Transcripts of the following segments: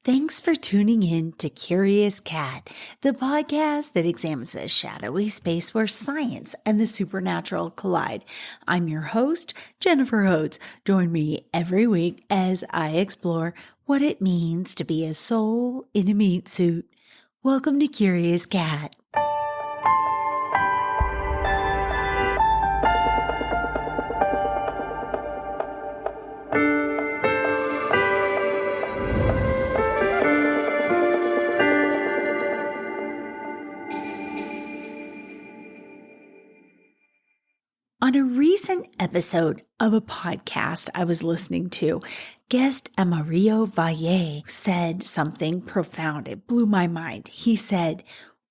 Thanks for tuning in to Curious Cat, the podcast that examines the shadowy space where science and the supernatural collide. I'm your host, Jennifer Hodes. Join me every week as I explore what it means to be a soul in a meat suit. Welcome to Curious Cat. On a recent episode of a podcast I was listening to, guest Amarillo Valle said something profound. It blew my mind. He said,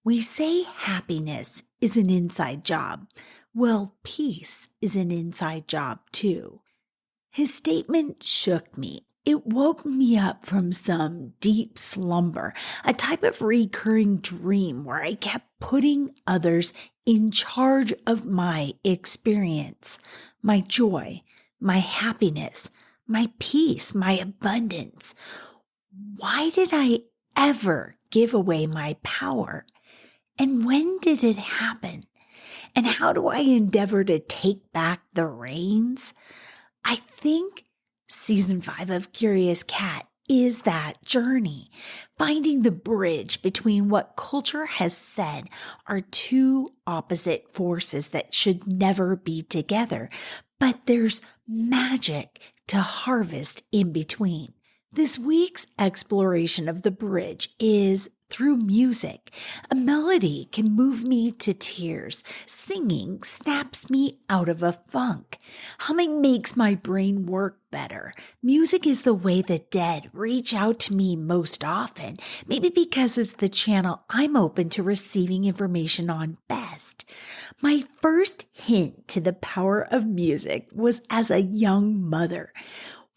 "We say happiness is an inside job. Well, peace is an inside job too." His statement shook me. It woke me up from some deep slumber, a type of recurring dream where I kept putting others in charge of my experience, my joy, my happiness, my peace, my abundance. Why did I ever give away my power? And when did it happen? And how do I endeavor to take back the reins? I think season 5 of Curious Cat is that journey, finding the bridge between what culture has said are two opposite forces that should never be together, but there's magic to harvest in between. This week's exploration of the bridge is through music. A melody can move me to tears. Singing snaps me out of a funk. Humming makes my brain work better. Music is the way the dead reach out to me most often, maybe because it's the channel I'm open to receiving information on best. My first hint to the power of music was as a young mother.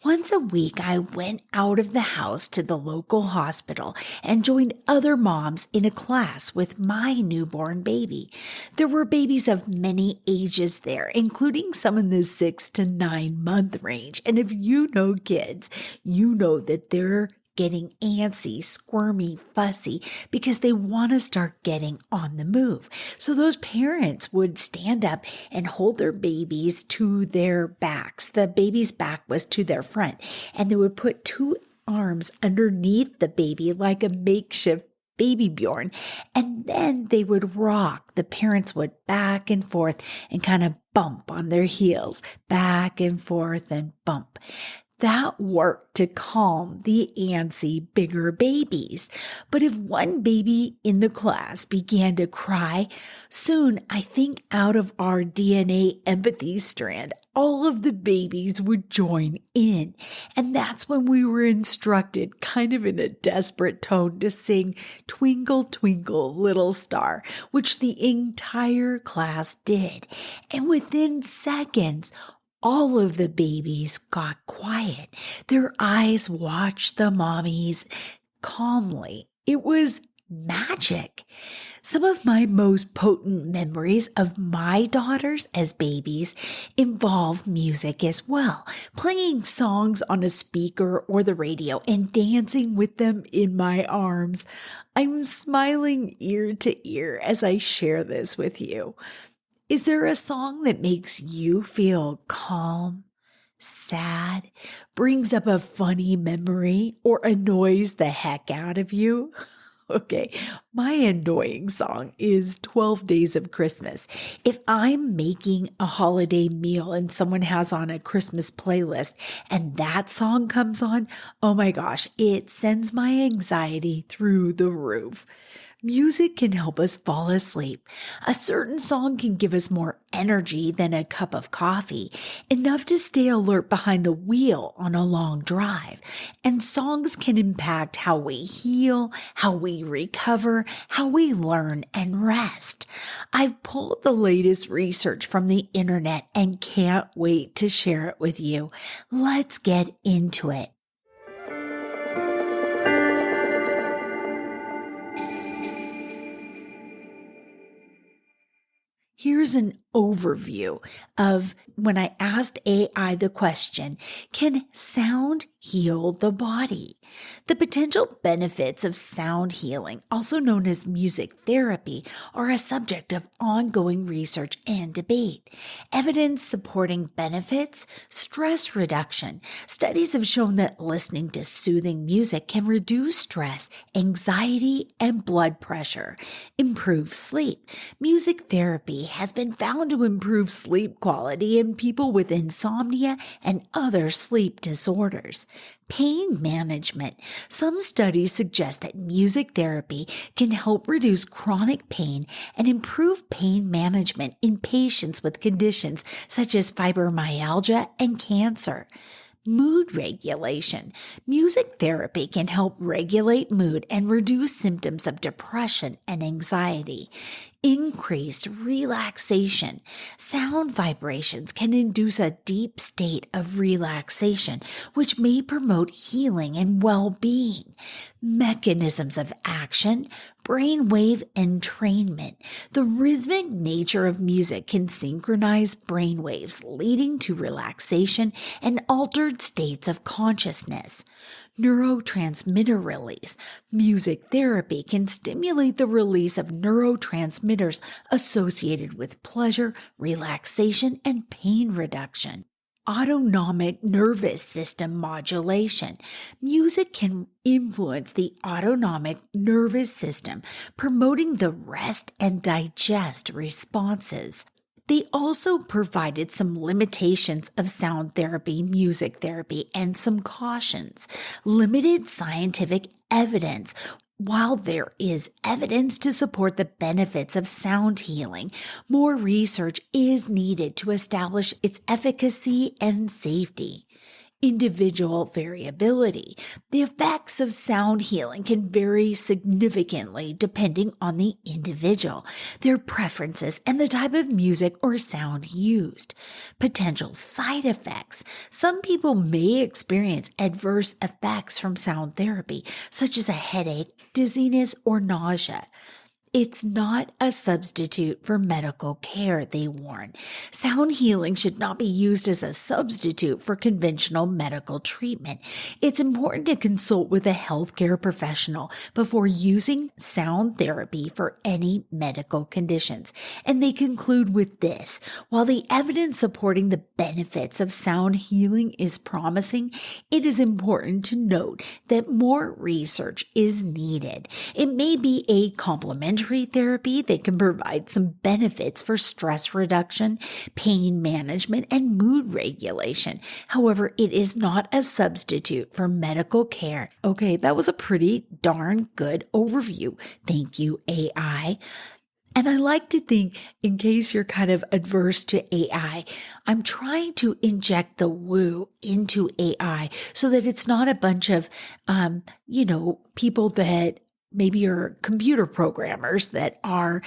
Once a week, I went out of the house to the local hospital and joined other moms in a class with my newborn baby. There were babies of many ages there, including some in the 6 to 9 month range. And if you know kids, you know that they're getting antsy, squirmy, fussy because they want to start getting on the move. So those parents would stand up and hold their babies to their backs. The baby's back was to their front, and they would put two arms underneath the baby like a makeshift baby Bjorn, and then they would rock. The parents would back and forth and kind of bump on their heels, back and forth and bump. That worked to calm the antsy, bigger babies. But if one baby in the class began to cry, soon, I think out of our DNA empathy strand, all of the babies would join in. And that's when we were instructed, kind of in a desperate tone, to sing "Twinkle, Twinkle, Little Star," which the entire class did. And within seconds, all of the babies got quiet. Their eyes watched the mommies calmly. It was magic. Some of my most potent memories of my daughters as babies involve music as well, playing songs on a speaker or the radio and dancing with them in my arms. I'm smiling ear to ear as I share this with you. Is there a song that makes you feel calm, sad, brings up a funny memory, or annoys the heck out of you? Okay, my annoying song is 12 Days of Christmas. If I'm making a holiday meal and someone has on a Christmas playlist and that song comes on, oh my gosh, it sends my anxiety through the roof. Music can help us fall asleep. A certain song can give us more energy than a cup of coffee, enough to stay alert behind the wheel on a long drive. And songs can impact how we heal, how we recover, how we learn and rest. I've pulled the latest research from the internet and can't wait to share it with you. Let's get into it. Here's an overview of when I asked AI the question, can sound heal the body? The potential benefits of sound healing, also known as music therapy, are a subject of ongoing research and debate. Evidence supporting benefits: stress reduction. Studies have shown that listening to soothing music can reduce stress, anxiety, and blood pressure. Improve sleep. Music therapy has been found to improve sleep quality in people with insomnia and other sleep disorders. Pain management. Some studies suggest that music therapy can help reduce chronic pain and improve pain management in patients with conditions such as fibromyalgia and cancer. Mood regulation. Music therapy can help regulate mood and reduce symptoms of depression and anxiety. Increased relaxation. Sound vibrations can induce a deep state of relaxation, which may promote healing and well-being. Mechanisms of action. Brainwave entrainment. The rhythmic nature of music can synchronize brainwaves, leading to relaxation and altered states of consciousness. Neurotransmitter release. Music therapy can stimulate the release of neurotransmitters associated with pleasure, relaxation, and pain reduction. Autonomic nervous system modulation. Music can influence the autonomic nervous system, promoting the rest and digest responses. They also provided some limitations of sound therapy, music therapy, and some cautions. Limited scientific evidence. While there is evidence to support the benefits of sound healing, more research is needed to establish its efficacy and safety. Individual variability. The effects of sound healing can vary significantly depending on the individual, their preferences, and the type of music or sound used. Potential side effects. Some people may experience adverse effects from sound therapy, such as a headache, dizziness, or nausea. It's not a substitute for medical care, they warn. Sound healing should not be used as a substitute for conventional medical treatment. It's important to consult with a healthcare professional before using sound therapy for any medical conditions. And they conclude with this: while the evidence supporting the benefits of sound healing is promising, it is important to note that more research is needed. It may be a complementary therapy that can provide some benefits for stress reduction, pain management, and mood regulation. However, it is not a substitute for medical care. Okay, that was a pretty darn good overview. Thank you, AI. And I like to think, in case you're kind of adverse to AI, I'm trying to inject the woo into AI so that it's not a bunch of, people that maybe are computer programmers that are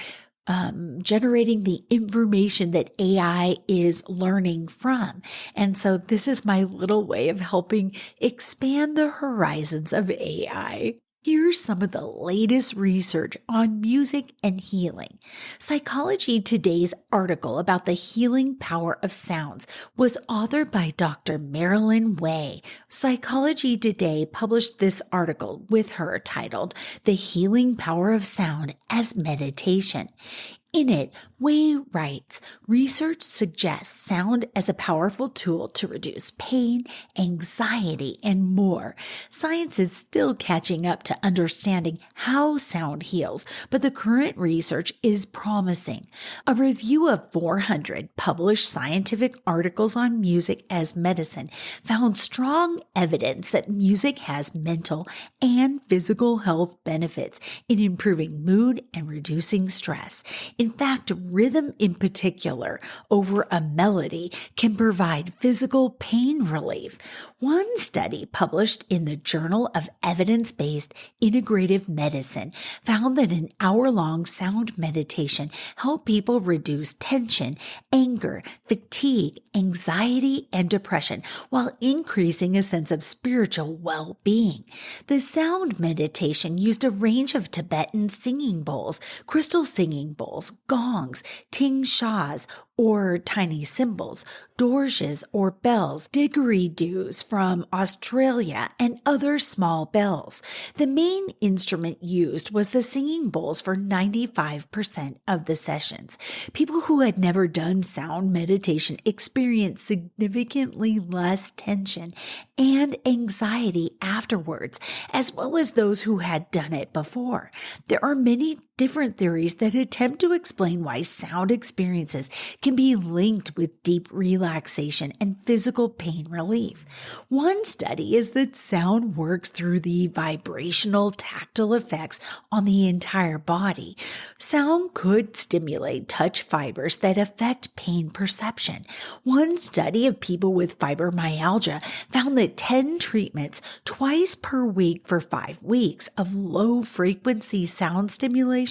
generating the information that AI is learning from. And so this is my little way of helping expand the horizons of AI. Here's some of the latest research on music and healing. Psychology Today's article about the healing power of sounds was authored by Dr. Marilyn Way. Psychology Today published this article with her titled "The Healing Power of Sound as Meditation." In it, Way writes, research suggests sound as a powerful tool to reduce pain, anxiety, and more. Science is still catching up to understanding how sound heals, but the current research is promising. A review of 400 published scientific articles on music as medicine found strong evidence that music has mental and physical health benefits in improving mood and reducing stress. In fact, rhythm in particular over a melody can provide physical pain relief. One study published in the Journal of Evidence-Based Integrative Medicine found that an hour-long sound meditation helped people reduce tension, anger, fatigue, anxiety, and depression while increasing a sense of spiritual well-being. The sound meditation used a range of Tibetan singing bowls, crystal singing bowls, gongs, ting shas, or tiny cymbals, dorges or bells, didgeridoos from Australia, and other small bells. The main instrument used was the singing bowls for 95% of the sessions. People who had never done sound meditation experienced significantly less tension and anxiety afterwards, as well as those who had done it before. There are many different theories that attempt to explain why sound experiences can be linked with deep relaxation and physical pain relief. One study is that sound works through the vibrational tactile effects on the entire body. Sound could stimulate touch fibers that affect pain perception. One study of people with fibromyalgia found that 10 treatments twice per week for 5 weeks of low-frequency sound stimulation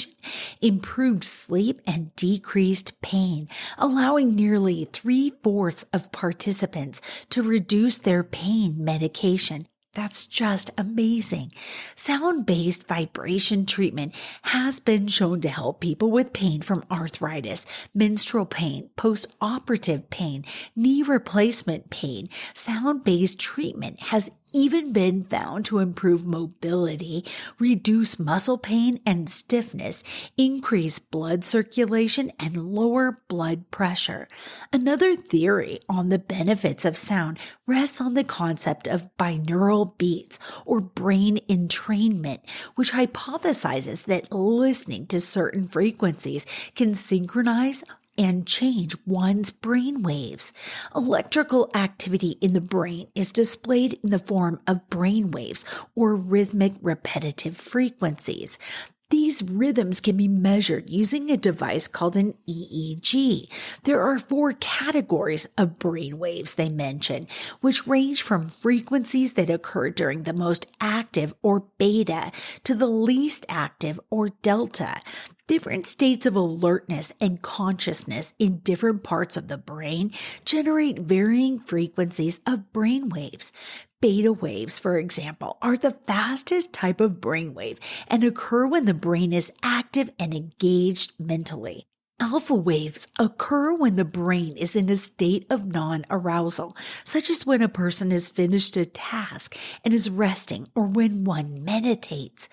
improved sleep and decreased pain, allowing nearly 3/4 of participants to reduce their pain medication. That's just amazing. Sound-based vibration treatment has been shown to help people with pain from arthritis, menstrual pain, post-operative pain, knee replacement pain. Sound-based treatment has even been found to improve mobility, reduce muscle pain and stiffness, increase blood circulation, and lower blood pressure. Another theory on the benefits of sound rests on the concept of binaural beats or brain entrainment, which hypothesizes that listening to certain frequencies can synchronize and change one's brain waves. Electrical activity in the brain is displayed in the form of brain waves or rhythmic repetitive frequencies. These rhythms can be measured using a device called an EEG. There are 4 categories of brain waves they mention, which range from frequencies that occur during the most active or beta to the least active or delta. Different states of alertness and consciousness in different parts of the brain generate varying frequencies of brain waves. Beta waves, for example, are the fastest type of brainwave and occur when the brain is active and engaged mentally. Alpha waves occur when the brain is in a state of non-arousal, such as when a person has finished a task and is resting or when one meditates.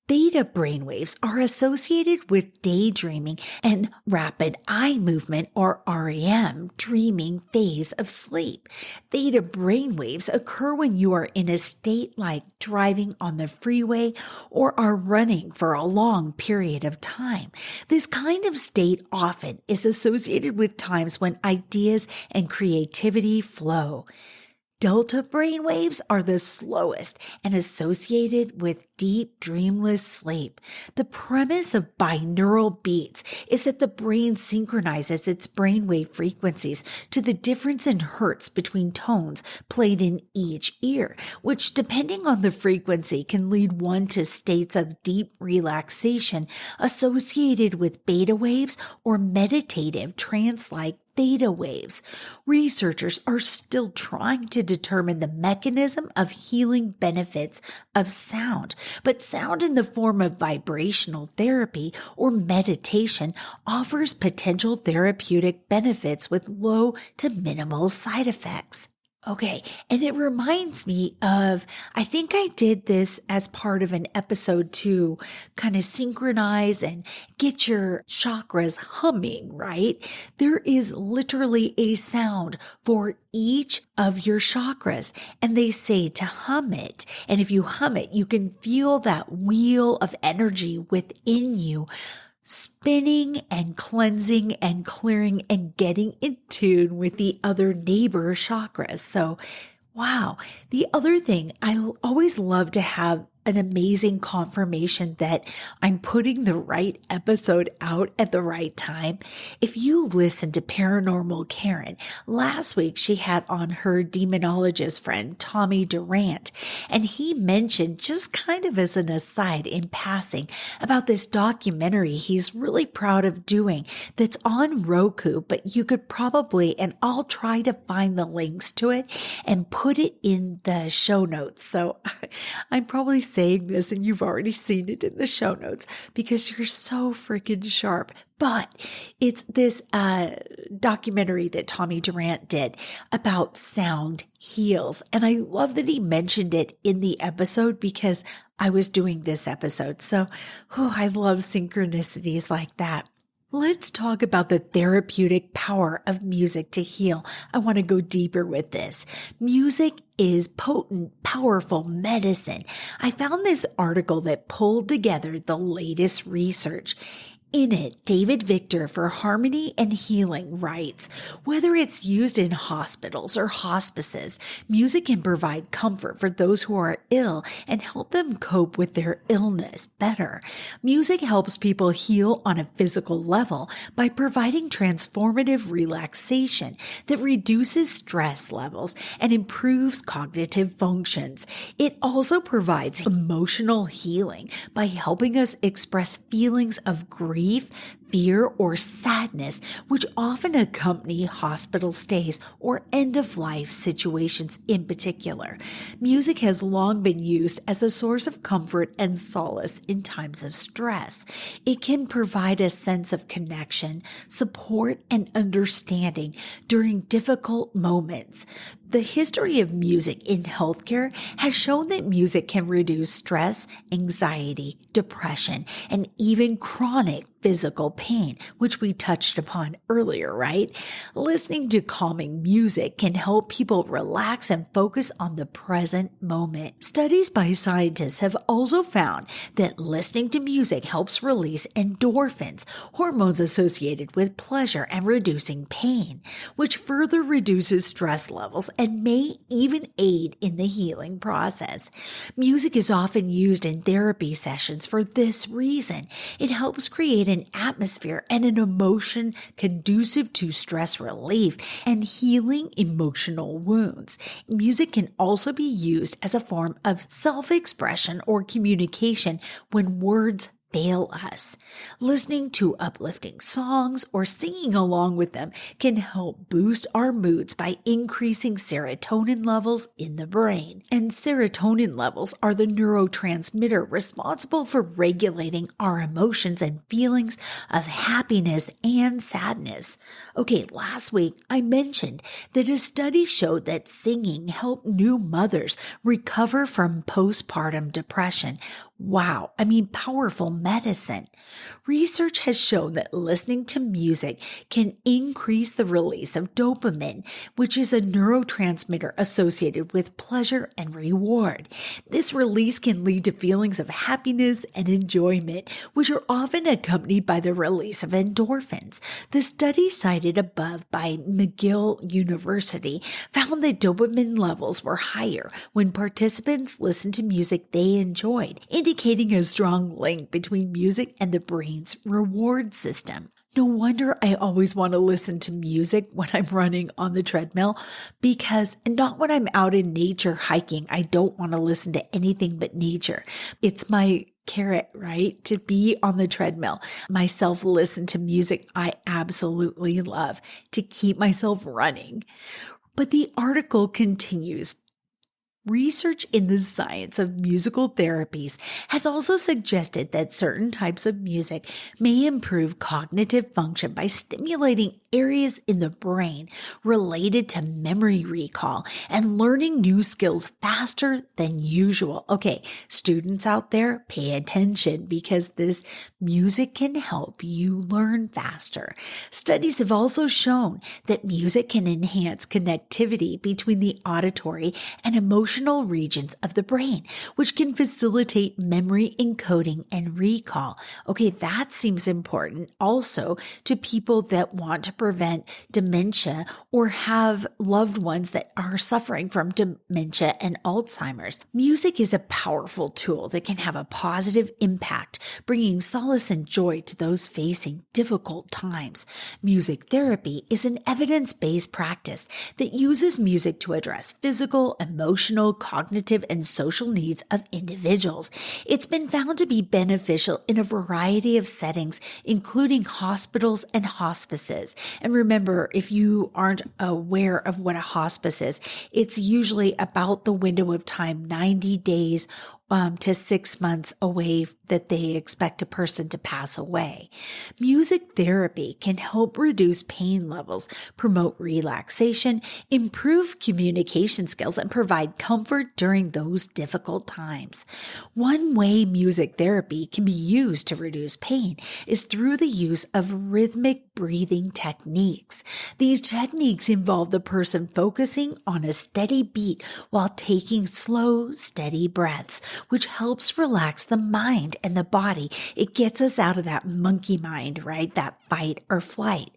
Theta brainwaves are associated with daydreaming and rapid eye movement or REM, dreaming phase of sleep. Theta brainwaves occur when you are in a state like driving on the freeway or are running for a long period of time. This kind of state often is associated with times when ideas and creativity flow. Delta brainwaves are the slowest and associated with deep, dreamless sleep. The premise of binaural beats is that the brain synchronizes its brainwave frequencies to the difference in hertz between tones played in each ear, which, depending on the frequency, can lead one to states of deep relaxation associated with beta waves or meditative trance-like theta waves. Researchers are still trying to determine the mechanism of healing benefits of sound, but sound in the form of vibrational therapy or meditation offers potential therapeutic benefits with low to minimal side effects. Okay, and it reminds me of, I think I did this as part of an episode to kind of synchronize and get your chakras humming, right? There is literally a sound for each of your chakras, and they say to hum it. And if you hum it, you can feel that wheel of energy within you spinning and cleansing and clearing and getting in tune with the other neighbor chakras. So, wow. The other thing, I always love to have an amazing confirmation that I'm putting the right episode out at the right time. If you listen to Paranormal Karen, last week she had on her demonologist friend, Tommy Durant, and he mentioned, just kind of as an aside in passing, about this documentary he's really proud of doing that's on Roku, but you could probably, and I'll try to find the links to it and put it in the show notes. So I'm probably saying saying this and you've already seen it in the show notes because you're so freaking sharp. But it's this documentary that Tommy Durant did about sound heals. And I love that he mentioned it in the episode because I was doing this episode. So I love synchronicities like that. Let's talk about the therapeutic power of music to heal. I want to go deeper with this. Music is potent, powerful medicine. I found this article that pulled together the latest research. In it, David Victor for Harmony and Healing writes, whether it's used in hospitals or hospices, music can provide comfort for those who are ill and help them cope with their illness better. Music helps people heal on a physical level by providing transformative relaxation that reduces stress levels and improves cognitive functions. It also provides emotional healing by helping us express feelings of grief, fear, or sadness, which often accompany hospital stays or end-of-life situations in particular. Music has long been used as a source of comfort and solace in times of stress. It can provide a sense of connection, support, and understanding during difficult moments. The history of music in healthcare has shown that music can reduce stress, anxiety, depression, and even chronic physical pain, which we touched upon earlier, right? Listening to calming music can help people relax and focus on the present moment. Studies by scientists have also found that listening to music helps release endorphins, hormones associated with pleasure and reducing pain, which further reduces stress levels and may even aid in the healing process. Music is often used in therapy sessions for this reason. It helps create an atmosphere and an emotion conducive to stress relief and healing emotional wounds. Music can also be used as a form of self-expression or communication when words fail us. Listening to uplifting songs or singing along with them can help boost our moods by increasing serotonin levels in the brain. And serotonin levels are the neurotransmitter responsible for regulating our emotions and feelings of happiness and sadness. Okay, last week I mentioned that a study showed that singing helped new mothers recover from postpartum depression. Wow, powerful medicine. Research has shown that listening to music can increase the release of dopamine, which is a neurotransmitter associated with pleasure and reward. This release can lead to feelings of happiness and enjoyment, which are often accompanied by the release of endorphins. The study cited above by McGill University found that dopamine levels were higher when participants listened to music they enjoyed, indicating a strong link between music and the brain's reward system. No wonder I always want to listen to music when I'm running on the treadmill, because not when I'm out in nature hiking. I don't want to listen to anything but nature. It's my carrot, right? To be on the treadmill, myself listen to music I absolutely love to keep myself running. But the article continues. Research in the science of musical therapies has also suggested that certain types of music may improve cognitive function by stimulating areas in the brain related to memory recall and learning new skills faster than usual. Okay, students out there, pay attention because this music can help you learn faster. Studies have also shown that music can enhance connectivity between the auditory and emotional regions of the brain, which can facilitate memory encoding and recall. Okay, that seems important also to people that want to prevent dementia or have loved ones that are suffering from dementia and Alzheimer's. Music is a powerful tool that can have a positive impact, bringing solace and joy to those facing difficult times. Music therapy is an evidence-based practice that uses music to address physical, emotional, cognitive, and social needs of individuals. It's been found to be beneficial in a variety of settings, including hospitals and hospices. And remember, if you aren't aware of what a hospice is, it's usually about the window of time, 90 days to 6 months away that they expect a person to pass away. Music therapy can help reduce pain levels, promote relaxation, improve communication skills, and provide comfort during those difficult times. One way music therapy can be used to reduce pain is through the use of rhythmic breathing techniques. These techniques involve the person focusing on a steady beat while taking slow, steady breaths, which helps relax the mind and the body. It gets us out of that monkey mind, right? That fight or flight.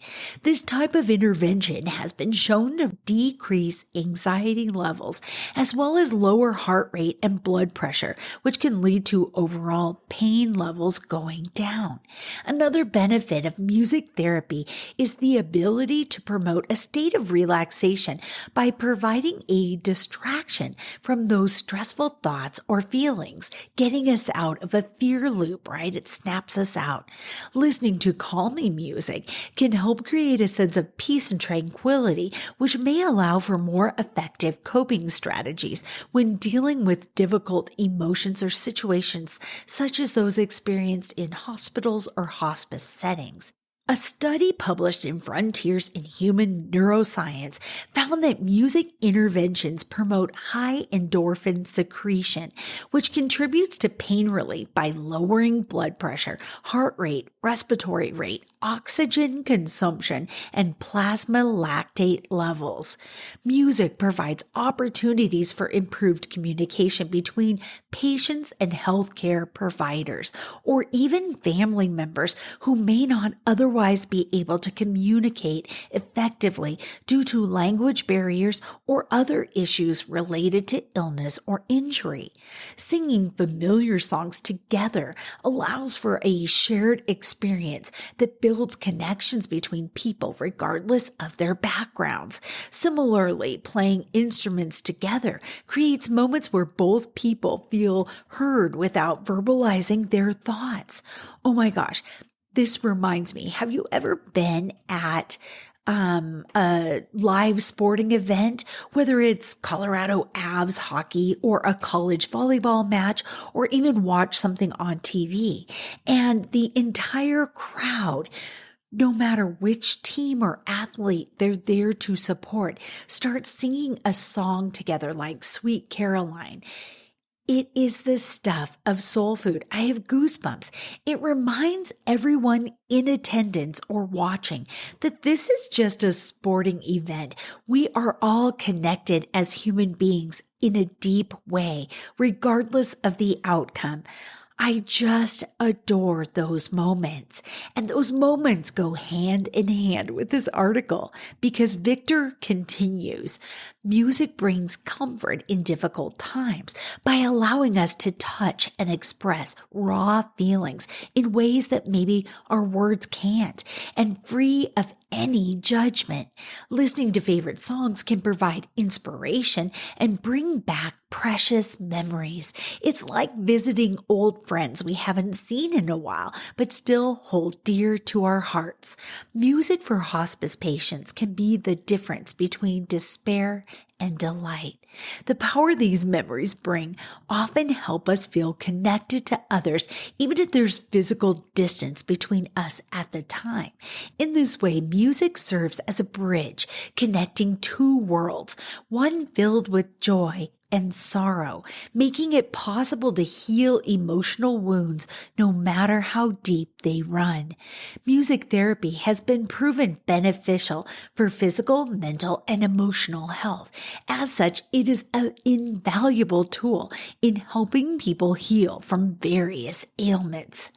This type of intervention has been shown to decrease anxiety levels as well as lower heart rate and blood pressure, which can lead to overall pain levels going down. Another benefit of music therapy is the ability to promote a state of relaxation by providing a distraction from those stressful thoughts or feelings, getting us out of a fear loop, right? It snaps us out. Listening to calming music can help create a sense of peace and tranquility, which may allow for more effective coping strategies when dealing with difficult emotions or situations such as those experienced in hospitals or hospice settings. A study published in Frontiers in Human Neuroscience found that music interventions promote high endorphin secretion, which contributes to pain relief by lowering blood pressure, heart rate, respiratory rate, oxygen consumption, and plasma lactate levels. Music provides opportunities for improved communication between patients and healthcare providers, or even family members who may not otherwise be able to communicate effectively due to language barriers or other issues related to illness or injury. Singing familiar songs together allows for a shared experience that builds connections between people regardless of their backgrounds. Similarly, playing instruments together creates moments where both people feel heard without verbalizing their thoughts. Oh my gosh. This reminds me, have you ever been at a live sporting event, whether it's Colorado Avs hockey or a college volleyball match, or even watch something on TV, and the entire crowd, no matter which team or athlete they're there to support, start singing a song together like Sweet Caroline? It is the stuff of soul food. I have goosebumps. It reminds everyone in attendance or watching that this is just a sporting event. We are all connected as human beings in a deep way, regardless of the outcome. I just adore those moments. And those moments go hand in hand with this article because Victor continues. Music brings comfort in difficult times by allowing us to touch and express raw feelings in ways that maybe our words can't, and free of any judgment. Listening to favorite songs can provide inspiration and bring back precious memories. It's like visiting old friends we haven't seen in a while, but still hold dear to our hearts. Music for hospice patients can be the difference between despair and delight. The power these memories bring often help us feel connected to others, even if there's physical distance between us at the time. In this way, music serves as a bridge connecting two worlds, one filled with joy and sorrow, making it possible to heal emotional wounds no matter how deep they run. Music therapy has been proven beneficial for physical, mental, and emotional health. As such, it is an invaluable tool in helping people heal from various ailments.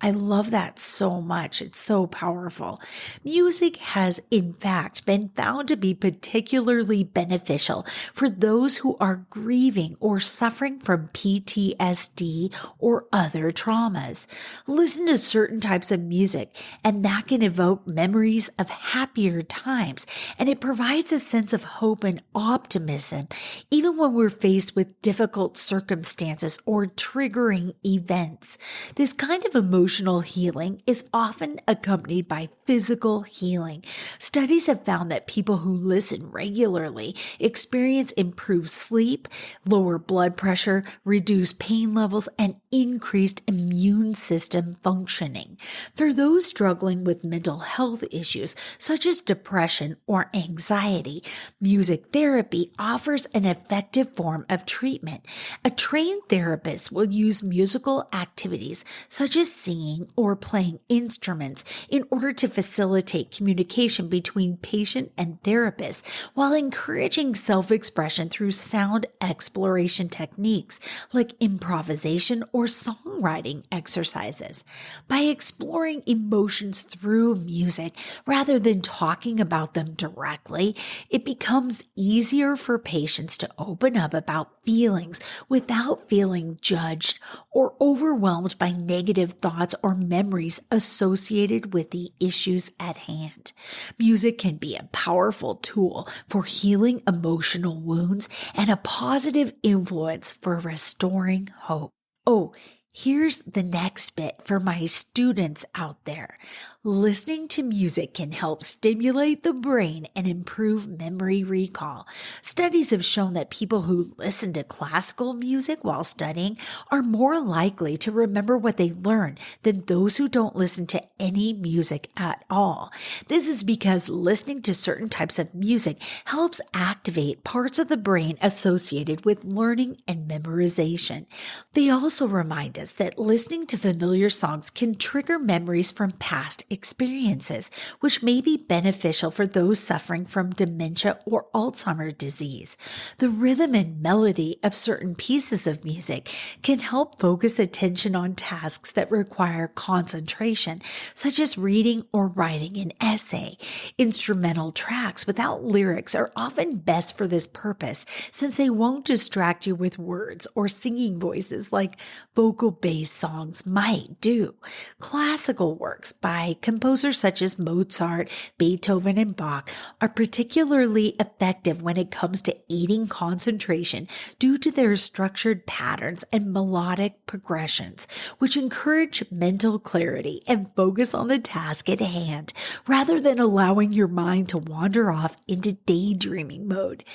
I love that so much. It's so powerful. Music has, in fact, been found to be particularly beneficial for those who are grieving or suffering from PTSD or other traumas. Listen to certain types of music, and that can evoke memories of happier times, and it provides a sense of hope and optimism, even when we're faced with difficult circumstances or triggering events. This kind of emotional emotional healing is often accompanied by physical healing. Studies have found that people who listen regularly experience improved sleep, lower blood pressure, reduced pain levels, and increased immune system functioning. For those struggling with mental health issues such as depression or anxiety, music therapy offers an effective form of treatment. A trained therapist will use musical activities such as singing or playing instruments in order to facilitate communication between patient and therapist while encouraging self-expression through sound exploration techniques like improvisation or songwriting exercises. By exploring emotions through music rather than talking about them directly, it becomes easier for patients to open up about feelings without feeling judged or overwhelmed by negative thoughts or memories associated with the issues at hand. Music can be a powerful tool for healing emotional wounds and a positive influence for restoring hope. Oh, here's the next bit for my students out there. Listening to music can help stimulate the brain and improve memory recall. Studies have shown that people who listen to classical music while studying are more likely to remember what they learn than those who don't listen to any music at all. This is because listening to certain types of music helps activate parts of the brain associated with learning and memorization. They also remind us that listening to familiar songs can trigger memories from past experiences, which may be beneficial for those suffering from dementia or Alzheimer's disease. The rhythm and melody of certain pieces of music can help focus attention on tasks that require concentration, such as reading or writing an essay. Instrumental tracks without lyrics are often best for this purpose, since they won't distract you with words or singing voices like vocal-based songs might do. Classical works by composers such as Mozart, Beethoven, and Bach are particularly effective when it comes to aiding concentration due to their structured patterns and melodic progressions, which encourage mental clarity and focus on the task at hand rather than allowing your mind to wander off into daydreaming mode.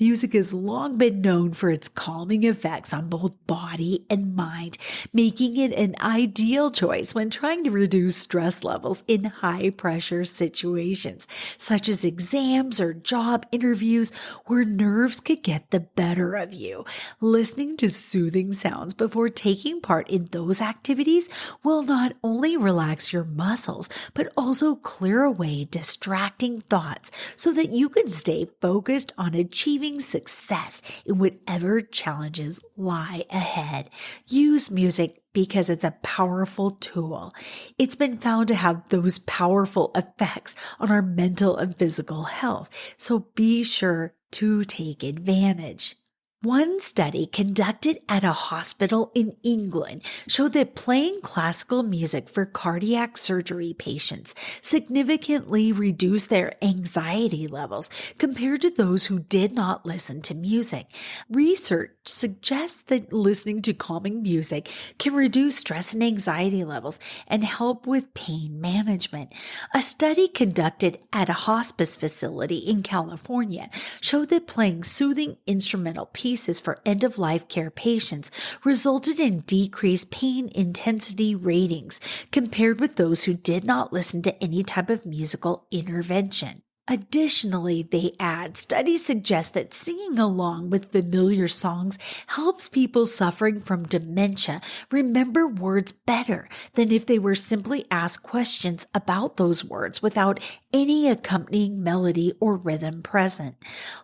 Music has long been known for its calming effects on both body and mind, making it an ideal choice when trying to reduce stress levels in high-pressure situations, such as exams or job interviews where nerves could get the better of you. Listening to soothing sounds before taking part in those activities will not only relax your muscles, but also clear away distracting thoughts so that you can stay focused on achieving success in whatever challenges lie ahead. Use music because it's a powerful tool. It's been found to have those powerful effects on our mental and physical health, so be sure to take advantage. One study conducted at a hospital in England showed that playing classical music for cardiac surgery patients significantly reduced their anxiety levels compared to those who did not listen to music. Research suggests that listening to calming music can reduce stress and anxiety levels and help with pain management. A study conducted at a hospice facility in California showed that playing soothing instrumental pieces for end-of-life care patients resulted in decreased pain intensity ratings compared with those who did not listen to any type of musical intervention. Additionally, they add, studies suggest that singing along with familiar songs helps people suffering from dementia remember words better than if they were simply asked questions about those words without any accompanying melody or rhythm present.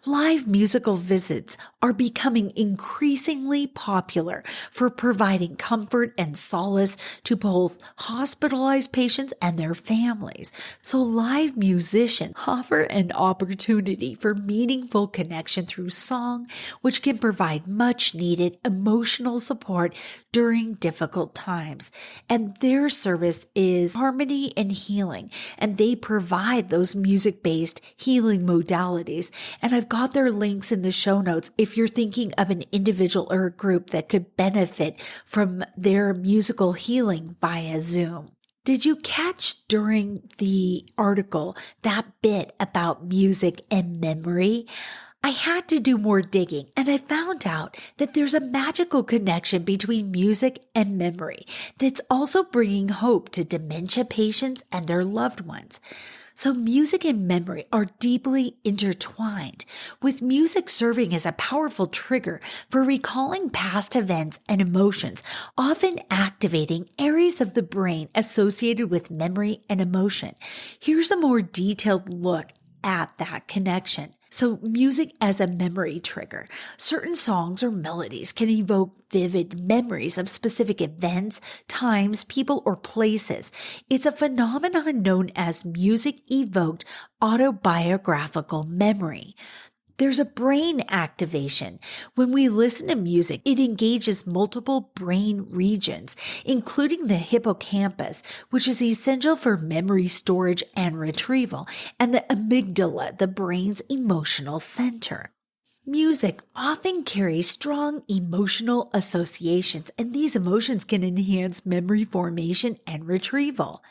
Live musical visits are becoming increasingly popular for providing comfort and solace to both hospitalized patients and their families. So live musicians often offer an opportunity for meaningful connection through song, which can provide much needed emotional support during difficult times. And their service is harmony and healing, and they provide those music-based healing modalities. And I've got their links in the show notes if you're thinking of an individual or a group that could benefit from their musical healing via Zoom. Did you catch during the article that bit about music and memory? I had to do more digging, and I found out that there's a magical connection between music and memory that's also bringing hope to dementia patients and their loved ones. So music and memory are deeply intertwined, with music serving as a powerful trigger for recalling past events and emotions, often activating areas of the brain associated with memory and emotion. Here's a more detailed look at that connection. So music as a memory trigger. Certain songs or melodies can evoke vivid memories of specific events, times, people, or places. It's a phenomenon known as music-evoked autobiographical memory. There's a brain activation. When we listen to music, it engages multiple brain regions, including the hippocampus, which is essential for memory storage and retrieval, and the amygdala, the brain's emotional center. Music often carries strong emotional associations, and these emotions can enhance memory formation and retrieval.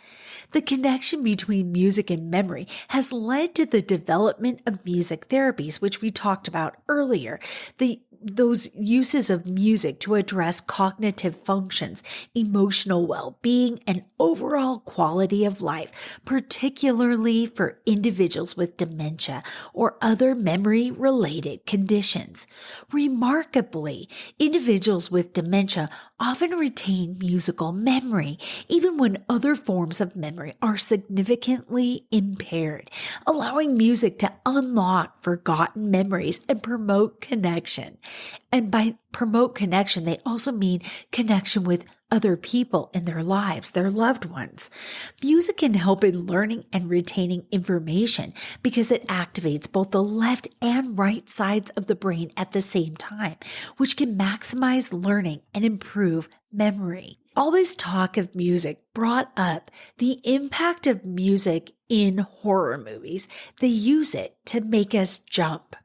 The connection between music and memory has led to the development of music therapies, which we talked about earlier. Those uses of music to address cognitive functions, emotional well-being, and overall quality of life, particularly for individuals with dementia or other memory-related conditions. Remarkably, individuals with dementia often retain musical memory, even when other forms of memory are significantly impaired, allowing music to unlock forgotten memories and promote connection. And by promote connection, they also mean connection with other people in their lives, their loved ones. Music can help in learning and retaining information because it activates both the left and right sides of the brain at the same time, which can maximize learning and improve memory. All this talk of music brought up the impact of music in horror movies. They use it to make us jump.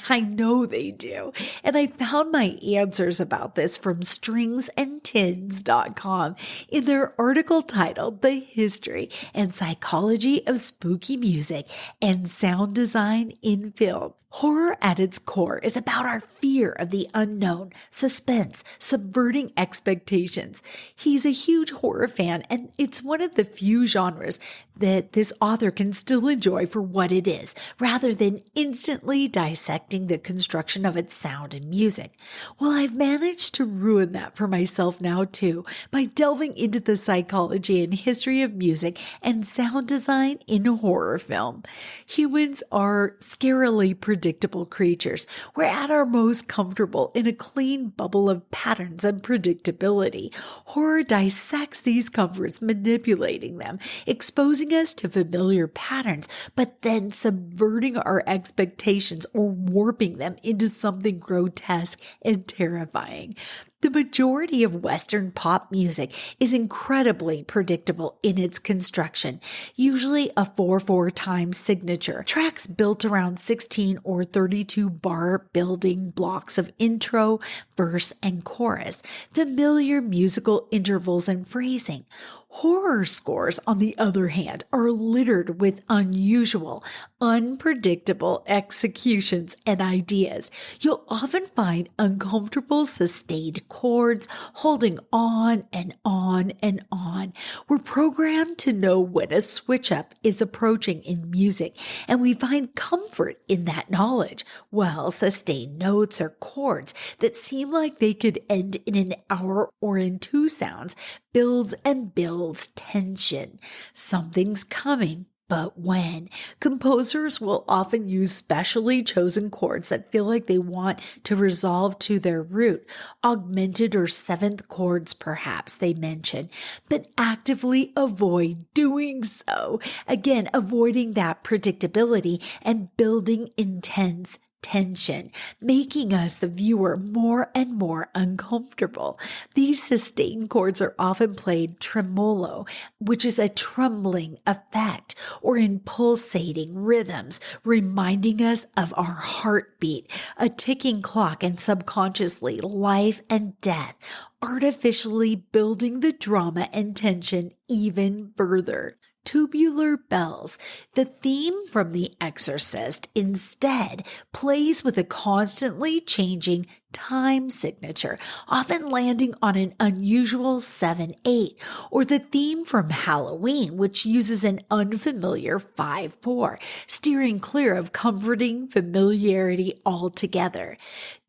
I know they do. And I found my answers about this from stringsandtins.com in their article titled The History and Psychology of Spooky Music and Sound Design in Film. Horror at its core is about our fear of the unknown, suspense, subverting expectations. He's a huge horror fan, and it's one of the few genres that this author can still enjoy for what it is, rather than instantly dissecting the construction of its sound and music. Well, I've managed to ruin that for myself now too, by delving into the psychology and history of music and sound design in horror film. Humans are scarily predictable creatures. We're at our most comfortable in a clean bubble of patterns and predictability. Horror dissects these comforts, manipulating them, exposing us to familiar patterns, but then subverting our expectations or warping them into something grotesque and terrifying. The majority of Western pop music is incredibly predictable in its construction, usually a 4/4 time signature. Tracks built around 16 or 32 bar building blocks of intro, verse, and chorus, familiar musical intervals and phrasing. Horror scores, on the other hand, are littered with unusual, unpredictable executions and ideas. You'll often find uncomfortable sustained chords holding on and on and on. We're programmed to know when a switch up is approaching in music, and we find comfort in that knowledge. While sustained notes or chords that seem like they could end in an hour or in two sounds builds and builds tension. Something's coming. but when. Composers will often use specially chosen chords that feel like they want to resolve to their root, augmented or seventh chords perhaps they mention, but actively avoid doing so. Again, avoiding that predictability and building intense tension, making us, the viewer, more and more uncomfortable. These sustained chords are often played tremolo, which is a trembling effect, or in pulsating rhythms, reminding us of our heartbeat, a ticking clock, and subconsciously life and death, artificially building the drama and tension even further. Tubular bells. The theme from The Exorcist instead plays with a constantly changing time signature, often landing on an unusual 7/8, or the theme from Halloween, which uses an unfamiliar 5/4, steering clear of comforting familiarity altogether.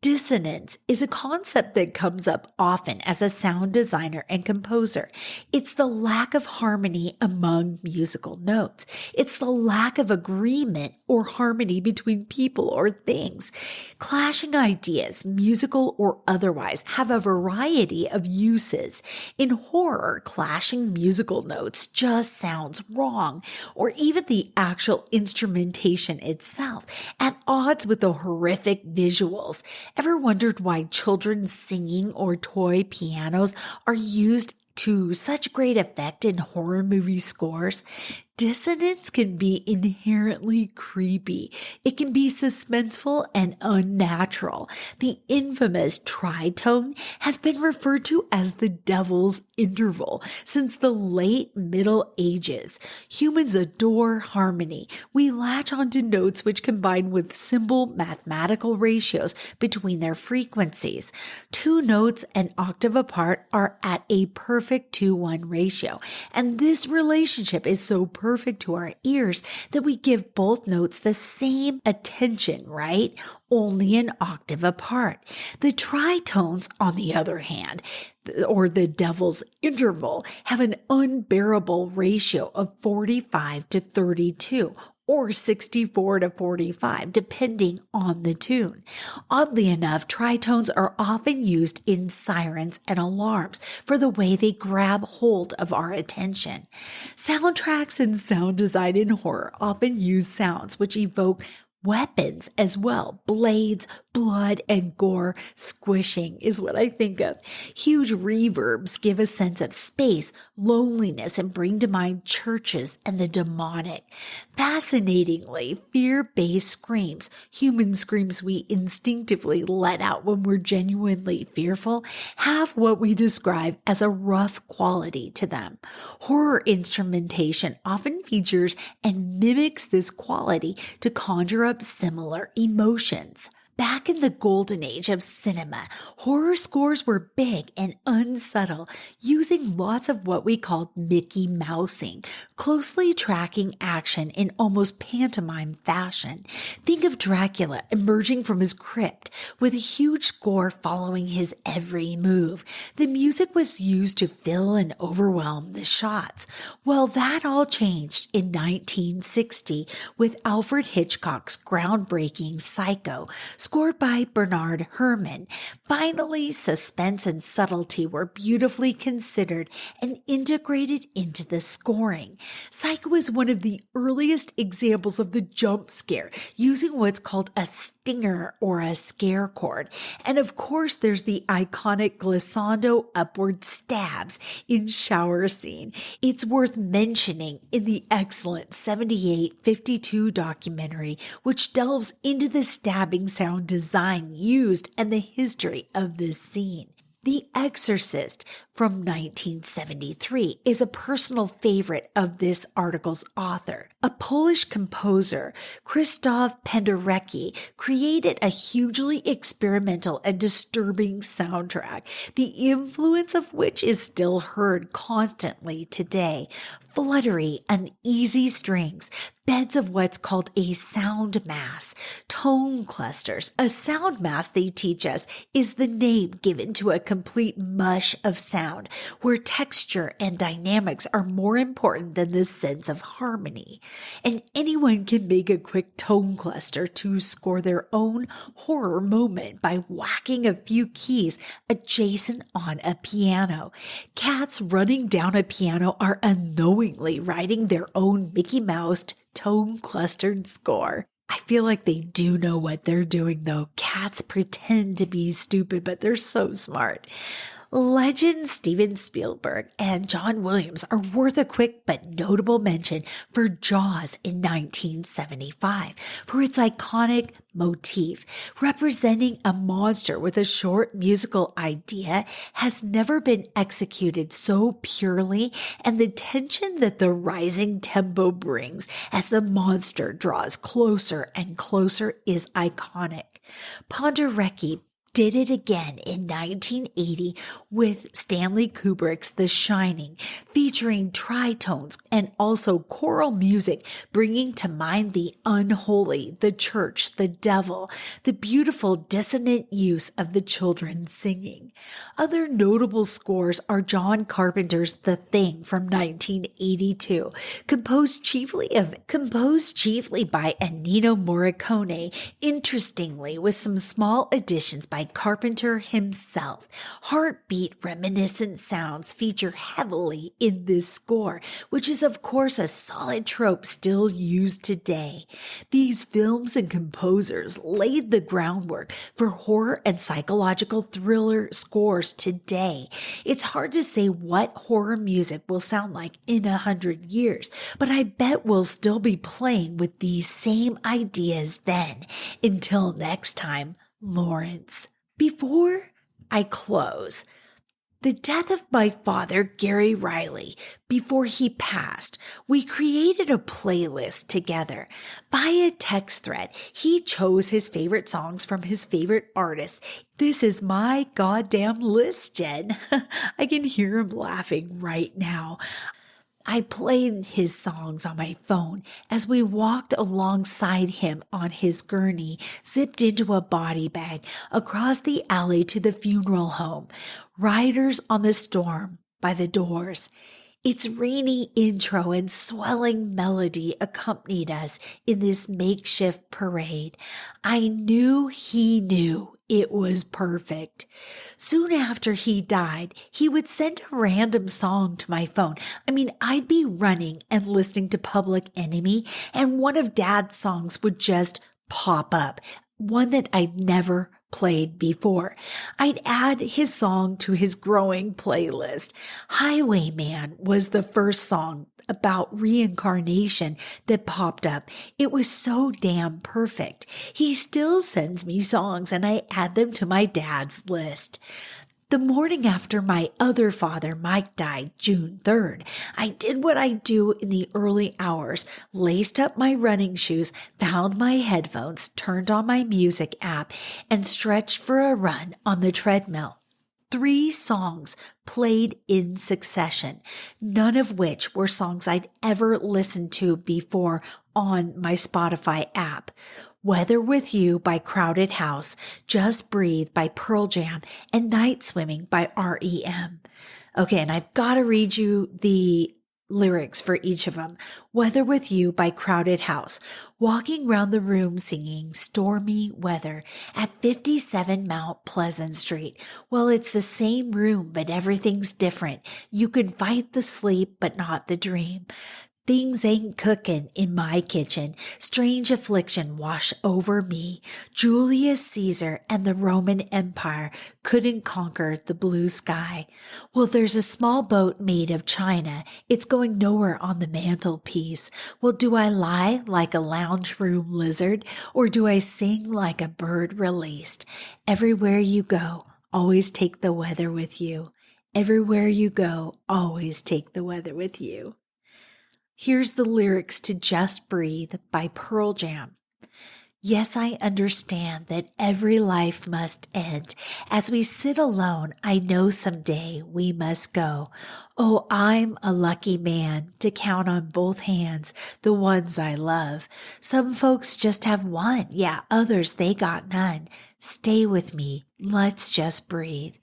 Dissonance is a concept that comes up often as a sound designer and composer. It's the lack of harmony among musical notes. It's the lack of agreement or harmony between people or things. Clashing ideas, musical or otherwise, have a variety of uses. In horror, clashing musical notes just sounds wrong, or even the actual instrumentation itself, at odds with the horrific visuals. Ever wondered why children's singing or toy pianos are used to such great effect in horror movie scores? Dissonance can be inherently creepy. It can be suspenseful and unnatural. The infamous tritone has been referred to as the devil's interval since the late Middle Ages. Humans adore harmony. We latch onto notes which combine with simple mathematical ratios between their frequencies. Two notes an octave apart are at a perfect 2:1 ratio, and this relationship is so perfect to our ears that we give both notes the same attention, right? Only an octave apart. The tritones, on the other hand, or the devil's interval, have an unbearable ratio of 45 to 32, or 64 to 45, depending on the tune. Oddly enough, tritones are often used in sirens and alarms for the way they grab hold of our attention. Soundtracks and sound design in horror often use sounds which evoke weapons as well. Blades, blood, and gore. Squishing is what I think of. Huge reverbs give a sense of space, loneliness, and bring to mind churches and the demonic. Fascinatingly, fear-based screams, human screams we instinctively let out when we're genuinely fearful, have what we describe as a rough quality to them. Horror instrumentation often features and mimics this quality to conjure up similar emotions. Back in the golden age of cinema, horror scores were big and unsubtle, using lots of what we called Mickey Mousing, closely tracking action in almost pantomime fashion. Think of Dracula emerging from his crypt with a huge score following his every move. The music was used to fill and overwhelm the shots. Well, that all changed in 1960 with Alfred Hitchcock's groundbreaking Psycho, scored by Bernard Herrmann. Finally, suspense and subtlety were beautifully considered and integrated into the scoring. Psycho is one of the earliest examples of the jump scare, using what's called a stinger or a scare chord. And of course, there's the iconic glissando upward stabs in shower scene. It's worth mentioning in the excellent 78-52 documentary, which delves into the stabbing sound design used and the history of this scene. The Exorcist from 1973 is a personal favorite of this article's author. A Polish composer, Krzysztof Penderecki, created a hugely experimental and disturbing soundtrack, the influence of which is still heard constantly today. fluttery, uneasy strings, beds of what's called a sound mass, tone clusters. A sound mass, they teach us, is the name given to a complete mush of sound, where texture and dynamics are more important than the sense of harmony. And anyone can make a quick tone cluster to score their own horror moment by whacking a few keys adjacent on a piano. Cats running down a piano are unknowingly writing their own Mickey Mouse tone clustered score. I feel like they do know what they're doing, though. Cats pretend to be stupid, but they're so smart. Legend Steven Spielberg and John Williams are worth a quick but notable mention for Jaws in 1975 for its iconic motif. Representing a monster with a short musical idea has never been executed so purely, and the tension that the rising tempo brings as the monster draws closer and closer is iconic. Penderecki did it again in 1980 with Stanley Kubrick's The Shining, featuring tritones and also choral music, bringing to mind the unholy, the church, the devil, the beautiful dissonant use of the children singing. Other notable scores are John Carpenter's The Thing from 1982, composed chiefly by Ennio Morricone, interestingly with some small additions by Carpenter himself. Heartbeat reminiscent sounds feature heavily in this score, which is of course a solid trope still used today. These films and composers laid the groundwork for horror and psychological thriller scores today. It's hard to say what horror music will sound like in 100 years, but I bet we'll still be playing with these same ideas then. Until next time, Lawrence. Before I close, the death of my father, Gary Riley, before he passed, we created a playlist together. Via text thread, he chose his favorite songs from his favorite artists. This is my goddamn list, Jen. I can hear him laughing right now. I played his songs on my phone as we walked alongside him on his gurney, zipped into a body bag across the alley to the funeral home. Riders on the Storm by The Doors. Its rainy intro and swelling melody accompanied us in this makeshift parade. I knew he knew it was perfect. Soon after he died, he would send a random song to my phone. I'd be running and listening to Public Enemy, and one of Dad's songs would just pop up, one that I'd never played before. I'd add his song to his growing playlist. Highwayman was the first song about reincarnation that popped up. It was so damn perfect. He still sends me songs and I add them to my dad's list. The morning after my other father, Mike, died, June 3rd, I did what I do in the early hours, laced up my running shoes, found my headphones, turned on my music app, and stretched for a run on the treadmill. 3 songs played in succession, none of which were songs I'd ever listened to before on my Spotify app. Weather With You by Crowded House, Just Breathe by Pearl Jam, and Night Swimming by REM. Okay, and I've got to read you the lyrics for each of them. Weather With You by Crowded House. Walking round the room singing Stormy Weather at 57 Mount Pleasant Street. Well, it's the same room, but everything's different. You can fight the sleep, but not the dream. Things ain't cooking in my kitchen. Strange affliction wash over me. Julius Caesar and the Roman Empire couldn't conquer the blue sky. Well, there's a small boat made of china. It's going nowhere on the mantelpiece. Well, do I lie like a lounge room lizard, or do I sing like a bird released? Everywhere you go, always take the weather with you. Everywhere you go, always take the weather with you. Here's the lyrics to Just Breathe by Pearl Jam. Yes, I understand that every life must end. As we sit alone, I know someday we must go. Oh, I'm a lucky man to count on both hands the ones I love. Some folks just have one. Yeah, others, they got none. Stay with me. Let's just breathe.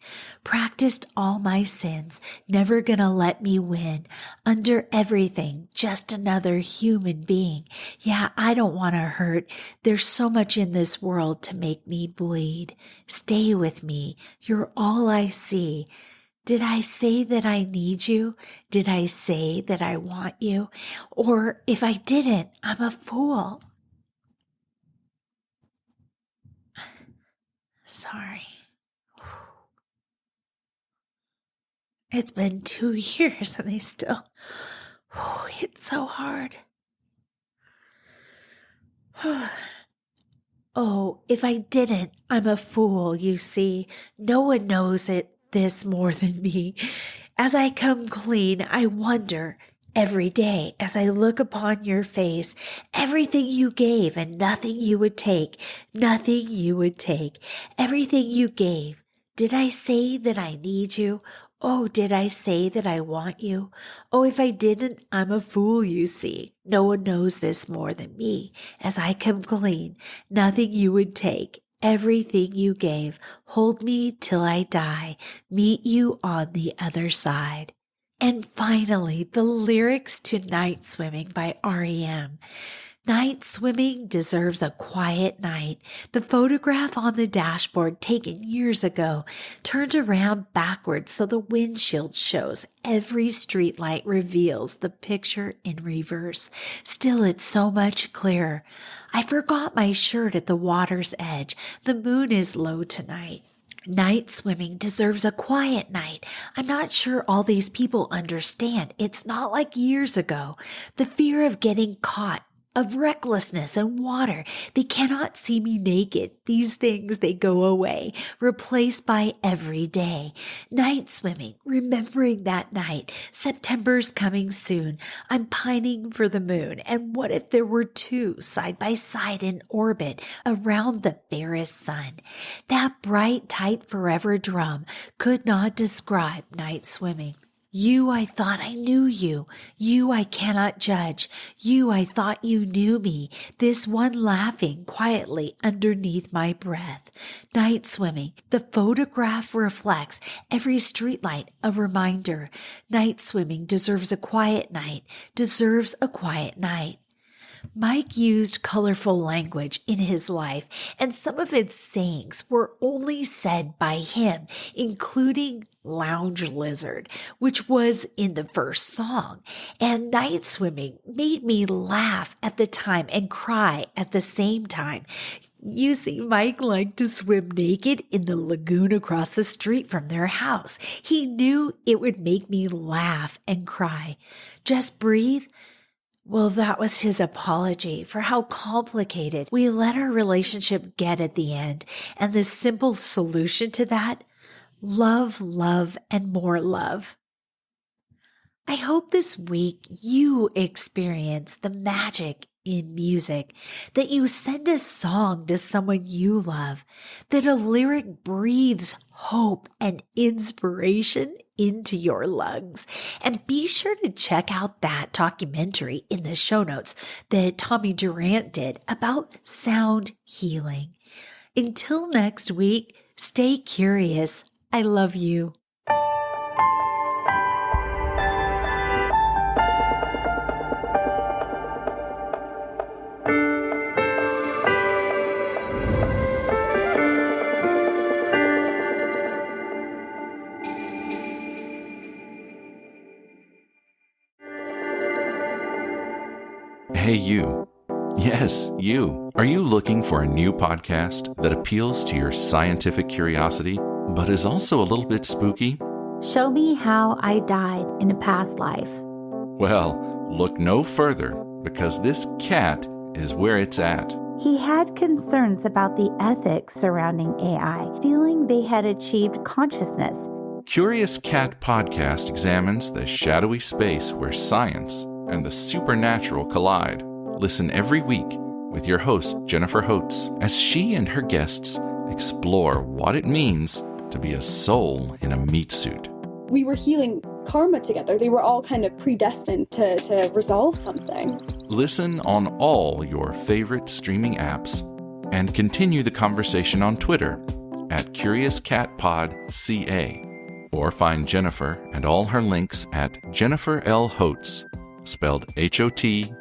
Practiced all my sins, never gonna let me win. Under everything, just another human being. Yeah, I don't want to hurt. There's so much in this world to make me bleed. Stay with me. You're all I see. Did I say that I need you? Did I say that I want you? Or if I didn't, I'm a fool. Sorry. It's been 2 years and they still hit so hard. Oh, if I didn't, I'm a fool, you see. No one knows this more than me. As I come clean, I wonder every day as I look upon your face, everything you gave and nothing you would take, nothing you would take, everything you gave. Did I say that I need you? Oh, did I say that I want you? Oh, if I didn't, I'm a fool, you see. No one knows this more than me. As I come clean, nothing you would take, everything you gave. Hold me till I die. Meet you on the other side. And finally, the lyrics to Night Swimming by REM. Night swimming deserves a quiet night. The photograph on the dashboard taken years ago turned around backwards so the windshield shows. Every streetlight reveals the picture in reverse. Still, it's so much clearer. I forgot my shirt at the water's edge. The moon is low tonight. Night swimming deserves a quiet night. I'm not sure all these people understand. It's not like years ago. The fear of getting caught, of recklessness and water. They cannot see me naked. These things, they go away, replaced by every day. Night swimming, remembering that night. September's coming soon. I'm pining for the moon. And what if there were two side by side in orbit around the fairest sun? That bright, tight, forever drum could not describe night swimming. You, I thought I knew you. You, I cannot judge. You, I thought you knew me. This one laughing quietly underneath my breath. Night swimming. The photograph reflects every streetlight, a reminder. Night swimming deserves a quiet night, deserves a quiet night. Mike used colorful language in his life, and some of its sayings were only said by him, including lounge lizard, which was in the first song. And night swimming made me laugh at the time and cry at the same time. You see, Mike liked to swim naked in the lagoon across the street from their house. He knew it would make me laugh and cry. Just breathe. Well, that was his apology for how complicated we let our relationship get at the end. And the simple solution to that, love, love, and more love. I hope this week you experience the magic in music, that you send a song to someone you love, that a lyric breathes hope and inspiration into your lungs. And be sure to check out that documentary in the show notes that Tommy Durant did about sound healing. Until next week, stay curious. I love you. Hey, you. Yes, you. Are you looking for a new podcast that appeals to your scientific curiosity, but is also a little bit spooky? Show me how I died in a past life. Well, look no further, because this cat is where it's at. He had concerns about the ethics surrounding AI, feeling they had achieved consciousness. Curious Cat Podcast examines the shadowy space where science and the supernatural collide. Listen every week with your host, Jennifer Holtz, as she and her guests explore what it means to be a soul in a meat suit. We were healing karma together. They were all kind of predestined to resolve something. Listen on all your favorite streaming apps and continue the conversation on Twitter at CuriousCatPodCA, or find Jennifer and all her links at Jennifer L. Holtz, spelled HOTES.com.